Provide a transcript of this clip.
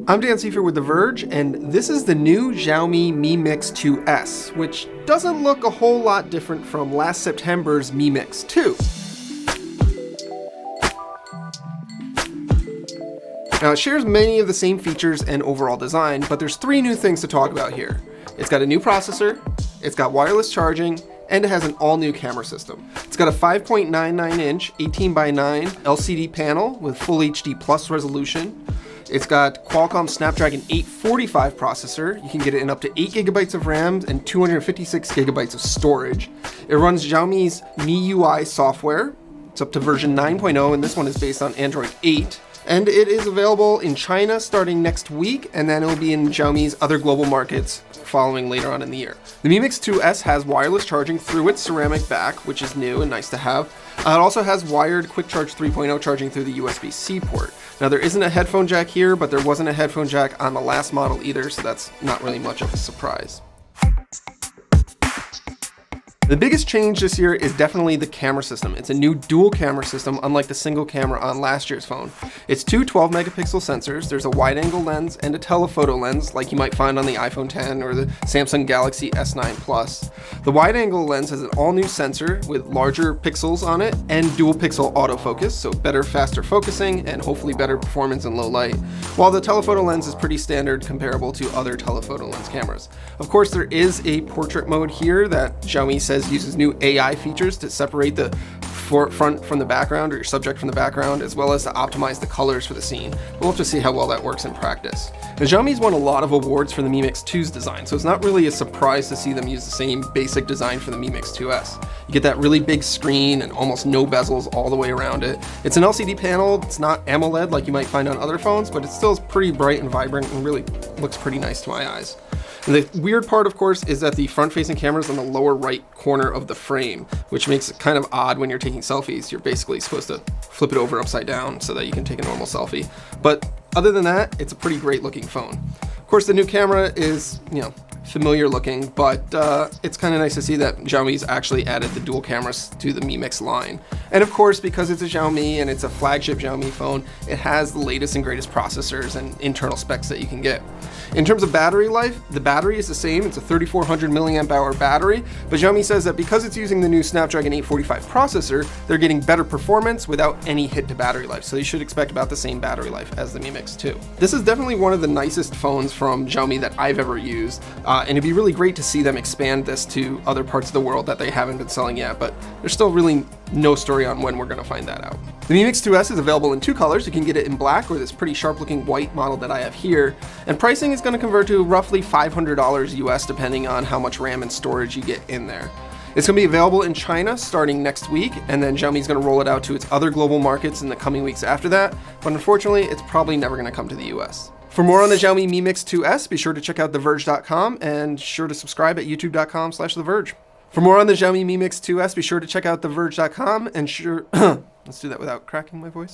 I'm Dan Seifer with The Verge, and this is the new Xiaomi Mi Mix 2S, which doesn't look a whole lot different from last September's Mi Mix 2. Now, it shares many of the same features and overall design, but there's three new things to talk about here. It's got a new processor, it's got wireless charging, and it has an all-new camera system. It's got a 5.99-inch 18:9 LCD panel with full HD plus resolution. It's got Qualcomm Snapdragon 845 processor. You can get it in up to 8 gigabytes of RAM and 256 gigabytes of storage. It runs Xiaomi's MIUI software. It's up to version 9.0, and this one is based on Android 8. And it is available in China starting next week, and then it will be in Xiaomi's other global markets following later on in the year. The Mi Mix 2S has wireless charging through its ceramic back, which is new and nice to have. It also has wired Quick Charge 3.0 charging through the USB-C port. Now, there isn't a headphone jack here, but there wasn't a headphone jack on the last model either, so that's not really much of a surprise. The biggest change this year is definitely the camera system. It's a new dual camera system, unlike the single camera on last year's phone. It's two 12 megapixel sensors. There's a wide angle lens and a telephoto lens like you might find on the iPhone X or the Samsung Galaxy S9 Plus. The wide angle lens has an all new sensor with larger pixels on it and dual pixel autofocus, so better, faster focusing and hopefully better performance in low light. While the telephoto lens is pretty standard, comparable to other telephoto lens cameras. Of course, there is a portrait mode here that Xiaomi says uses new AI features to separate the front from the background, or your subject from the background, as well as to optimize the colors for the scene. We'll have to see how well that works in practice. Now, Xiaomi's won a lot of awards for the Mi Mix 2's design, so it's not really a surprise to see them use the same basic design for the Mi Mix 2S. You get that really big screen and almost no bezels all the way around it. It's an LCD panel. It's not AMOLED like you might find on other phones, but it still is pretty bright and vibrant and really looks pretty nice to my eyes. And the weird part, of course, is that the front-facing camera is on the lower right corner of the frame, which makes it kind of odd when you're taking selfies. You're basically supposed to flip it over upside down so that you can take a normal selfie. But other than that, it's a pretty great looking phone. Of course, the new camera is, familiar looking, but it's kind of nice to see that Xiaomi's actually added the dual cameras to the Mi Mix line. And of course, because it's a Xiaomi and it's a flagship Xiaomi phone, it has the latest and greatest processors and internal specs that you can get. In terms of battery life, the battery is the same. It's a 3400 milliamp hour battery, but Xiaomi says that because it's using the new Snapdragon 845 processor, they're getting better performance without any hit to battery life. So you should expect about the same battery life as the Mi Mix 2. This is definitely one of the nicest phones from Xiaomi that I've ever used. And it'd be really great to see them expand this to other parts of the world that they haven't been selling yet, but there's still really no story on when we're going to find that out. The Mi Mix 2S is available in two colors. You can get it in black or this pretty sharp looking white model that I have here, and pricing is going to convert to roughly $500 US depending on how much RAM and storage you get in there. It's going to be available in China starting next week, and then Xiaomi's going to roll it out to its other global markets in the coming weeks after that, but unfortunately it's probably never going to come to the US. For more on the Xiaomi Mi Mix 2S, be sure to check out TheVerge.com and sure to subscribe at youtube.com/TheVerge. For more on the Xiaomi Mi Mix 2S, be sure to check out TheVerge.com and let's do that without cracking my voice.